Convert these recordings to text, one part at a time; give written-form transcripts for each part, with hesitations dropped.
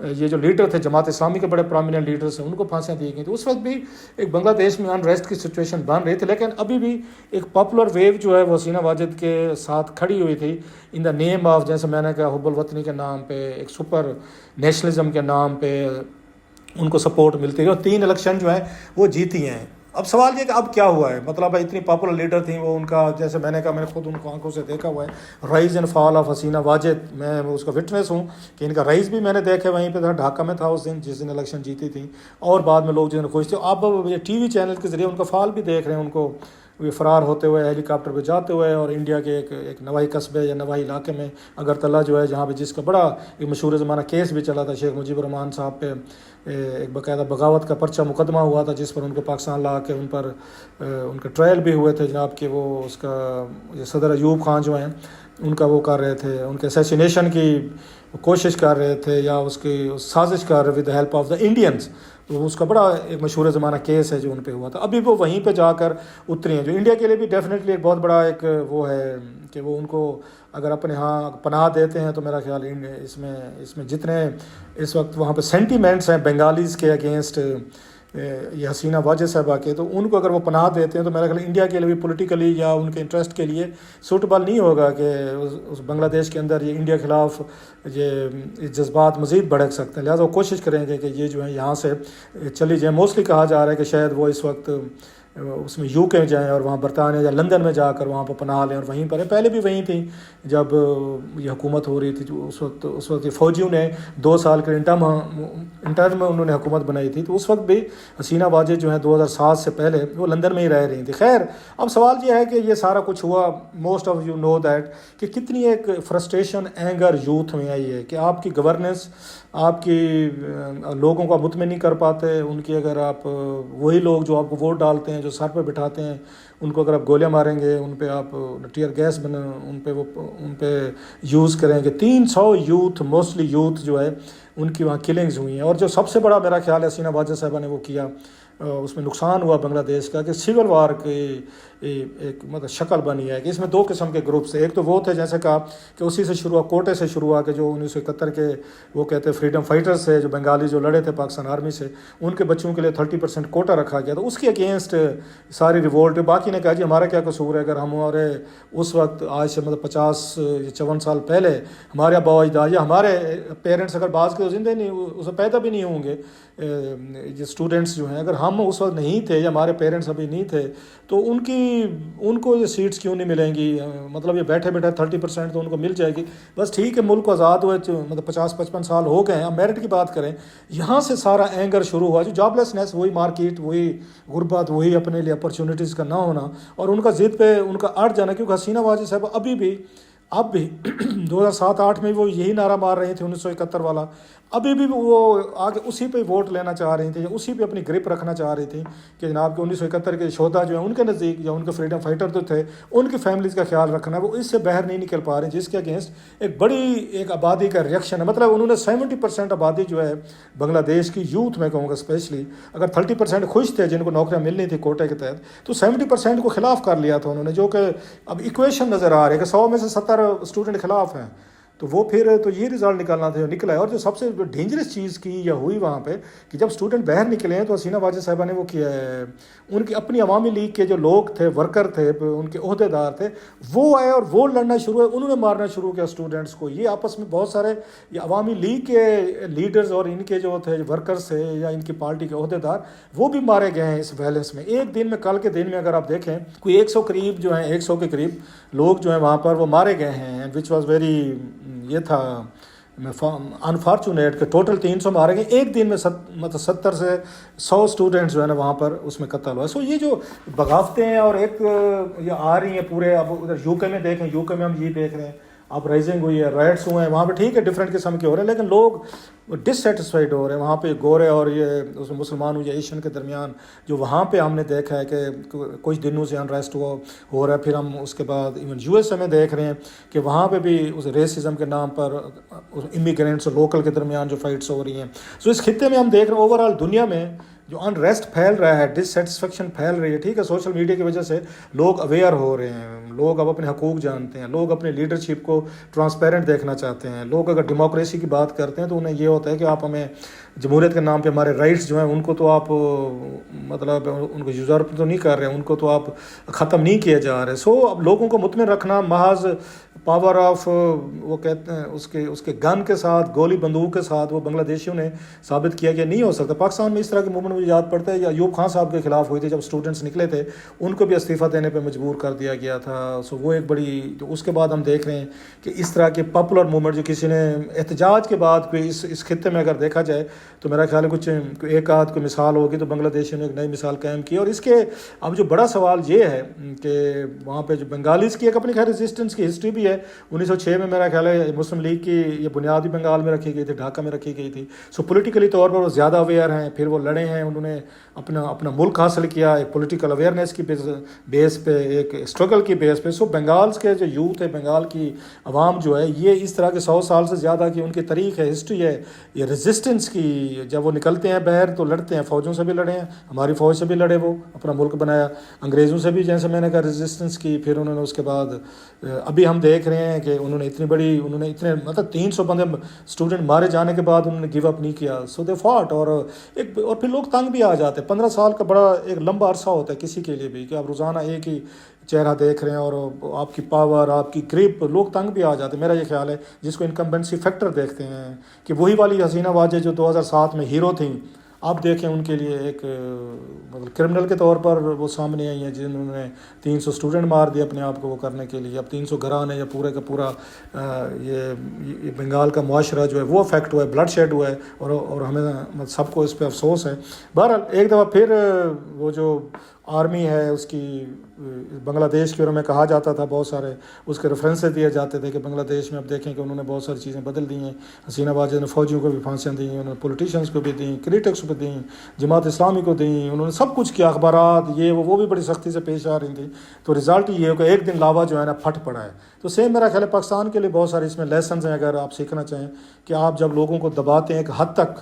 یہ جو لیڈر تھے جماعت اسلامی کے بڑے پرومیننٹ لیڈرس ہیں ان کو پھانسیاں دی گئیں. تو اس وقت بھی ایک بنگلہ دیش میں انریسٹ کی سچویشن بن رہی تھی, لیکن ابھی بھی ایک پاپولر ویو جو ہے وہ حسینہ واجد کے ساتھ کھڑی ہوئی تھی ان دا نیم آف, جیسے میں نے کہا, حب الوطنی کے نام پہ, ایک سپر نیشنلزم کے نام پہ ان کو سپورٹ ملتی ہے, اور 3 الیکشن جو ہیں وہ جیتی ہیں. اب سوال یہ کہ اب کیا ہوا ہے, مطلب اتنی پاپولر لیڈر تھیں وہ, ان کا جیسے میں نے کہا, میں نے خود ان کو آنکھوں سے دیکھا ہوا ہے رائز اینڈ فال آف حسینہ واجد, میں اس کا وٹنس ہوں کہ ان کا رائز بھی میں نے دیکھا وہیں پہ تھا, ڈھاکہ میں تھا اس دن جس دن الیکشن جیتی تھی, اور بعد میں لوگ جن کو خوش تھے. اب یہ ٹی وی چینل کے ذریعے ان کا فال بھی دیکھ رہے ہیں, ان کو یہ فرار ہوتے ہوئے ہیلی کاپٹر پہ جاتے ہوئے, اور انڈیا کے ایک نواحی قصبے یا نواحی علاقے میں اگرتلہ جو ہے, جہاں پہ جس کا بڑا ایک مشہور زمانہ کیس بھی چلا تھا شیخ مجیب الرحمان صاحب پہ, ایک باقاعدہ بغاوت کا پرچہ مقدمہ ہوا تھا جس پر ان کو پاکستان لا کے ان پر ان کے ٹرائل بھی ہوئے تھے جناب, کہ وہ اس کا صدر ایوب خان جو ہیں ان کا وہ کر رہے تھے, ان کے اسیسینیشن کی کوشش کر رہے تھے یا اس کی سازش کر رہے with the help of the Indians. تو اس کا بڑا ایک مشہور زمانہ کیس ہے جو ان پہ ہوا تھا. ابھی وہ وہیں پہ جا کر اتری ہیں, جو انڈیا کے لیے بھی ڈیفینیٹلی ایک بہت بڑا ایک وہ ہے کہ وہ ان کو اگر اپنے ہاں پناہ دیتے ہیں, تو میرا خیال اس میں جتنے اس وقت وہاں پہ سینٹیمنٹس ہیں بنگالیز کے اگینسٹ یہ حسینہ واجد صاحبہ کے, تو ان کو اگر وہ پناہ دیتے ہیں تو میرا خیال انڈیا کے لیے بھی پولیٹیکلی یا ان کے انٹرسٹ کے لیے سوٹیبل نہیں ہوگا کہ اس بنگلہ دیش کے اندر یہ انڈیا خلاف یہ جذبات مزید بڑھک سکتے ہیں. لہٰذا وہ کوشش کریں گے کہ یہ جو ہے یہاں سے چلی جائیں. موسٹلی کہا جا رہا ہے کہ شاید وہ اس وقت اس میں یو کے میں جائیں اور وہاں برطانیہ یا لندن میں جا کر وہاں پہ پناہ لیں, اور وہیں پر پہلے بھی وہیں تھیں جب یہ حکومت ہو رہی تھی. جو اس وقت فوجیوں نے 2 سال کے انٹرم میں انہوں نے حکومت بنائی تھی, تو اس وقت بھی حسینہ واجد جو ہیں 2007 سے پہلے وہ لندن میں ہی رہ رہی تھی. خیر, اب سوال یہ ہے کہ یہ سارا کچھ ہوا, most of you know that, کہ کتنی ایک فرسٹریشن اینگر یوتھ میں آئی ہے کہ آپ کی گورننس, آپ کی لوگوں کو مطمئن نہیں کر پاتے, ان کی اگر آپ وہی لوگ جو آپ کو ووٹ ڈالتے ہیں, جو سر پہ بٹھاتے ہیں, ان کو اگر آپ گولیاں ماریں گے, ان پہ آپ ٹیئر گیس ان پہ یوز کریں گے. 300 یوتھ, موسٹلی یوتھ جو ہے ان کی وہاں کلنگز ہوئی ہیں. اور جو سب سے بڑا میرا خیال ہے حسینہ واجد صاحبہ نے وہ کیا, اس میں نقصان ہوا بنگلہ دیش کا, کہ سول وار کی ایک مطلب شکل بنی ہے کہ اس میں 2 قسم کے گروپس تھے. ایک تو وہ تھے جیسے کہا کہ اسی سے شروع ہوا, کوٹے سے شروع ہوا, کہ جو 1971 کے وہ کہتے ہیں فریڈم فائٹرز تھے, جو بنگالی جو لڑے تھے پاکستان آرمی سے, ان کے بچوں کے لیے 30% کوٹا رکھا گیا. تو اس کے اگینسٹ ساری ریوولٹ. باقی نے کہا جی ہمارا کیا قصور ہے, اگر ہمارے اس وقت آج سے مطلب 50-54 سال پہلے ہمارے ابا اجداد یا ہمارے پیرنٹس اگر بعض کے زندہ نہیں, اسے پیدا بھی نہیں ہوں گے, یہ اسٹوڈنٹس جو ہیں, اگر ہم اس وقت نہیں تھے یا ہمارے پیرنٹس ابھی نہیں تھے, تو ان کو یہ سیٹس کیوں نہیں ملیں گی. مطلب یہ بیٹھے 30% تو ان کو مل جائے گی. بس ٹھیک ہے, ملک کو آزاد ہوئے مطلب 50-55 سال ہو گئے ہیں, اب میرٹ کی بات کریں, یہاں سے سارا اینگر شروع ہوا. جو جاب لیسنس, وہی مارکیٹ, وہی غربت, وہی اپنے لیے اپرچونیٹیز کا نہ ہونا, اور ان کا ضد پہ ان کا اڑ جانا. کیونکہ حسینہ واجد صاحب اب بھی 2007-8 میں وہ یہی نعرہ مار رہی تھی 1971 والا, ابھی بھی وہ آگے اسی پہ ووٹ لینا چاہ رہی تھیں, یا اسی پہ اپنی گرپ رکھنا چاہ رہی تھیں کہ جناب کہ 1971 کے شہدا جو ہیں ان کے نزدیک, یا ان کے فریڈم فائٹر جو تھے, ان کی فیملیز کا خیال رکھنا ہے. وہ اس سے باہر نہیں نکل پا رہے, جس کے اگینسٹ ایک بڑی ایک آبادی کا ریئیکشن ہے. مطلب انہوں نے 70% آبادی جو ہے بنگلہ دیش کی یوتھ میں کہوں گا اسپیشلی, اگر 30% خوش تھے جن کو نوکریاں ملنی تھی کوٹے کے تحت, تو 70% کو خلاف کر لیا تھا انہوں نے, جو کہ اب ایکویشن نظر آ رہی ہے کہ 100 میں سے 70 اسٹوڈنٹ خلاف ہیں. تو وہ پھر تو یہ رزلٹ نکالنا تھا جو نکلا ہے. اور جو سب سے ڈینجرس چیز کی یا ہوئی وہاں پہ, کہ جب اسٹوڈنٹ باہر نکلے ہیں, تو حسینہ واجد صاحبہ نے وہ کیا ہے, ان کی اپنی عوامی لیگ کے جو لوگ تھے, ورکر تھے, ان کے عہدے دار تھے, وہ آئے اور وہ لڑنا شروع ہوئے, انہوں نے مارنا شروع کیا اسٹوڈنٹس کو. یہ آپس میں بہت سارے یہ عوامی لیگ کے لیڈرز اور ان کے جو تھے ورکرز تھے یا ان کی پارٹی کے عہدے دار, وہ بھی مارے گئے ہیں اس ویلنس میں. ایک دن میں, کل کے دن میں اگر آپ دیکھیں, کوئی 100 قریب جو ہیں 100 کے قریب لوگ جو ہیں وہاں پر وہ مارے گئے ہیں, وچ واز ویری, یہ تھا انفارچونیٹ کہ ٹوٹل 300 مارے گئے ایک دن میں. مطلب 70 سے 100 اسٹوڈنٹس جو ہے نا وہاں پر اس میں قتل ہوا. سو یہ جو بغاوتیں ہیں اور ایک یہ آ رہی ہیں پورے, اب ادھر یو کے میں دیکھیں, یو کے میں ہم یہ دیکھ رہے ہیں, اب رائزنگ ہوئی ہے, رائٹس ہوئے ہیں وہاں پہ, ٹھیک ہے ڈفرینٹ قسم کے ہو رہے ہیں, لیکن لوگ ڈسسیٹسفائڈ ہو رہے ہیں وہاں پہ. گورے اور یہ اس مسلمانوں یا ایشین کے درمیان جو وہاں پہ ہم نے دیکھا ہے کہ کچھ دنوں سے انریسٹ ہو رہا ہے. پھر ہم اس کے بعد ایون یو ایس اے میں دیکھ رہے ہیں کہ وہاں پہ بھی اس ریسزم کے نام پر امیگرینٹس اور لوکل کے درمیان جو فائٹس ہو رہی ہیں. سو اس خطے میں ہم دیکھ رہے ہیں اوور آل دنیا میں جو انریسٹ پھیل رہا ہے, ڈسسیٹسفیکشن پھیل رہی ہے. ٹھیک ہے, سوشل میڈیا کی وجہ سے لوگ اویئر ہو رہے ہیں, لوگ اب اپنے حقوق جانتے ہیں, لوگ اپنے لیڈرشپ کو ٹرانسپیرنٹ دیکھنا چاہتے ہیں. لوگ اگر ڈیموکریسی کی بات کرتے ہیں تو انہیں یہ ہوتا ہے کہ آپ ہمیں جمہوریت کے نام پہ ہمارے رائٹس جو ہیں ان کو تو آپ مطلب ان کو یوزرپ تو نہیں کر رہے ہیں, ان کو تو آپ ختم نہیں کیے جا رہے. سو اب لوگوں کو مطمئن رکھنا محض پاور آف وہ کہتے ہیں اس کے گن کے ساتھ, گولی بندوق کے ساتھ وہ بنگلہ دیشیوں نے ثابت کیا کہ نہیں ہو سکتا. پاکستان میں اس طرح کی موومنٹ مجھے یاد پڑتا ہے, یا ایوب خان صاحب کے خلاف ہوئی تھی جب اسٹوڈنٹس نکلے تھے, ان کو بھی استعفیٰ دینے پہ مجبور کر دیا گیا تھا. سو وہ ایک بڑی, اس کے بعد ہم دیکھ رہے ہیں کہ اس طرح کے پاپولر موومنٹ جو کسی نے احتجاج کے بعد کوئی اس خطے میں اگر دیکھا جائے تو میرا خیال ہے کچھ ایک آدھ کوئی مثال ہوگی تو بنگلہ دیش نے ایک نئی مثال قائم کی. اور اس کے اب جو بڑا سوال یہ ہے کہ وہاں پہ جو بنگالیز کی ایک اپنی خیر ریزسٹنس کی ہسٹری بھی ہے. 1906 میں میرا خیال ہے مسلم لیگ کی یہ بنیادی بنگال میں رکھی گئی تھی, ڈھاکہ میں رکھی گئی تھی. سو پولیٹیکلی طور پر وہ زیادہ اویئر ہیں, پھر وہ لڑے ہیں, انہوں نے اپنا ملک حاصل کیا ایک پولیٹیکل اویئرنیس کی بیس پہ, ایک اسٹرگل کی بیس پہ. سو بنگالز کے جو یوتھ ہے, بنگال کی عوام جو ہے, یہ اس طرح کے 100 سال سے زیادہ کی ان کی تاریخ ہے, ہسٹری ہے یہ ریزسٹنس کی. جب وہ نکلتے ہیں باہر تو لڑتے ہیں, فوجوں سے بھی لڑے ہیں, ہماری فوج سے بھی لڑے, وہ اپنا ملک بنایا. انگریزوں سے بھی جیسے میں نے کہا ریزسٹنس کی. پھر انہوں نے اس کے بعد ابھی ہم دیکھ رہے ہیں کہ انہوں نے اتنے مطلب 300 بندے اسٹوڈنٹ مارے جانے کے بعد انہوں نے گیو اپ نہیں کیا. سو دے فاٹ. اور پھر لوگ تنگ بھی آ جاتے ہیں. 15 سال کا بڑا ایک لمبا عرصہ ہوتا ہے کسی کے لیے بھی کہ آپ روزانہ ایک ہی چہرہ دیکھ رہے ہیں اور آپ کی پاور, آپ کی گرپ, لوگ تنگ بھی آ جاتے ہیں. میرا یہ خیال ہے جس کو انکمبنسی فیکٹر دیکھتے ہیں کہ وہی والی حسینہ واجد جو 2007 میں ہیرو تھیں, آپ دیکھیں ان کے لیے ایک مطلب کرمنل کے طور پر وہ سامنے آئی ہیں جنہوں نے 300 اسٹوڈنٹ مار دیے اپنے آپ کو وہ کرنے کے لیے. اب 300 گھران ہیں, یا پورے کا پورا یہ بنگال کا معاشرہ جو ہے وہ افیکٹ ہوا ہے, بلڈ شیڈ ہوا ہے, اور ہمیں سب کو اس پہ افسوس ہے. بہرحال ایک دفعہ پھر وہ جو آرمی ہے اس کی بنگلہ دیش کے بارے میں کہا جاتا تھا, بہت سارے اس کے ریفرنسز دیے جاتے تھے کہ بنگلہ دیش میں اب دیکھیں کہ انہوں نے بہت ساری چیزیں بدل دی ہیں. حسینہ واجد نے فوجیوں کو بھی پھانسیاں دی ہیں, انہوں نے پولیٹیشینس کو بھی دیں, کریٹکس کو دیں, جماعت اسلامی کو دیں, انہوں نے سب کچھ کیا, اخبارات یہ وہ بھی بڑی سختی سے پیش آ رہی تھیں. تو رزلٹ یہ ہے کہ ایک دن لاوا جو ہے نا پھٹ پڑا ہے. تو سیم میرا خیال ہے پاکستان کے لیے بہت سارے اس میں لیسنز ہیں اگر آپ سیکھنا چاہیں کہ آپ جب لوگوں کو دباتے ہیں ایک حد تک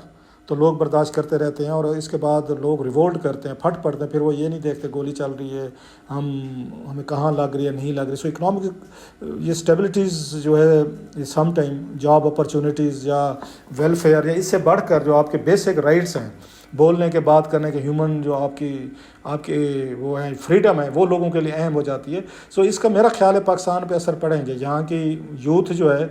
تو لوگ برداشت کرتے رہتے ہیں, اور اس کے بعد لوگ ریوولٹ کرتے ہیں, پھٹ پڑتے ہیں. پھر وہ یہ نہیں دیکھتے گولی چل رہی ہے, ہمیں کہاں لگ رہی ہے نہیں لگ رہی. سو اکنامک یہ اسٹیبلٹیز جو ہے سم ٹائم جاب اپرچونیٹیز یا ویلفیئر یا اس سے بڑھ کر جو آپ کے بیسک رائٹس ہیں, بولنے کے بات کرنے کے ہیومن جو آپ کی وہ ہیں فریڈم ہے, وہ لوگوں کے لیے اہم ہو جاتی ہے. سو اس کا میرا خیال ہے پاکستان پہ اثر پڑیں گے. یہاں کی یوتھ جو ہے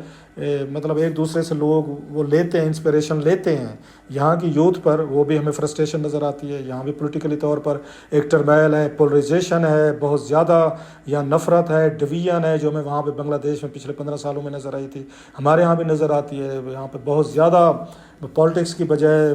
مطلب ایک دوسرے سے لوگ وہ لیتے ہیں, انسپریشن لیتے ہیں یہاں کی یوتھ پر, وہ بھی ہمیں فرسٹریشن نظر آتی ہے. یہاں بھی پولیٹیکلی طور پر ایک ٹرمائل ہے, پولرائزیشن ہے بہت زیادہ, یا نفرت ہے, ڈویژن ہے, جو ہمیں وہاں پہ بنگلہ دیش میں پچھلے 15 سالوں میں نظر آئی تھی, ہمارے یہاں بھی نظر آتی ہے. یہاں پہ بہت زیادہ پالیٹکس کی بجائے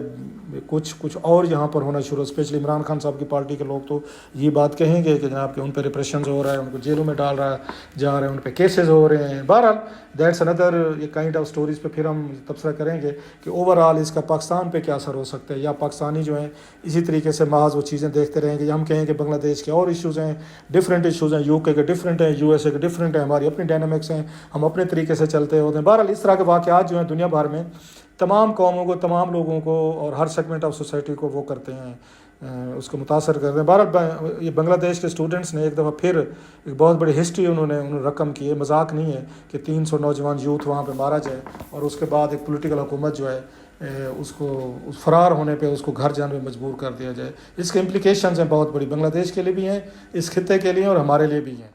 کچھ اور یہاں پر ہونا شروع, اسپیشلی عمران خان صاحب کی پارٹی کے لوگ تو یہ بات کہیں گے کہ جناب کہ ان پہ ریپریشنز ہو رہا ہے, ان کو جیلوں میں ڈال رہا جا رہے ہیں, ان پہ کیسز ہو رہے ہیں. بہرحال دیٹس اندر یہ کائنڈ آف سٹوریز پہ پھر ہم تبصرہ کریں گے کہ اوور آل اس کا پاکستان پہ کیا اثر ہو سکتا ہے, یا پاکستانی جو ہیں اسی طریقے سے محض وہ چیزیں دیکھتے رہیں گے, یا ہم کہیں کہ بنگلہ دیش کے اور ایشوز ہیں, ڈفرینٹ ایشوز ہیں, UK کے ڈفرینٹ ہیں, USA کے ڈفرینٹ ہیں, ہماری اپنی ڈائنامکس ہیں, ہم اپنے طریقے سے چلتے ہوتے ہیں. بہرحال اس طرح کے واقعات جو ہیں دنیا بھر میں تمام قوموں کو, تمام لوگوں کو اور ہر سیگمنٹ آف سوسائٹی کو وہ کرتے ہیں, اس کو متاثر کرتے ہیں. بہرحال یہ بنگلہ دیش کے اسٹوڈنٹس نے ایک دفعہ پھر ایک بہت بڑی ہسٹری انہوں نے رقم کی ہے. مذاق نہیں ہے کہ 300 نوجوان یوتھ وہاں پہ مارا جائے اور اس کے بعد ایک پولیٹیکل حکومت جو ہے اس کو فرار ہونے پہ اس کو گھر جانے میں مجبور کر دیا جائے. اس کے امپلیکیشنز ہیں بہت بڑی, بنگلہ دیش کے لیے بھی ہیں, اس خطے کے لیے اور ہمارے لیے بھی ہیں.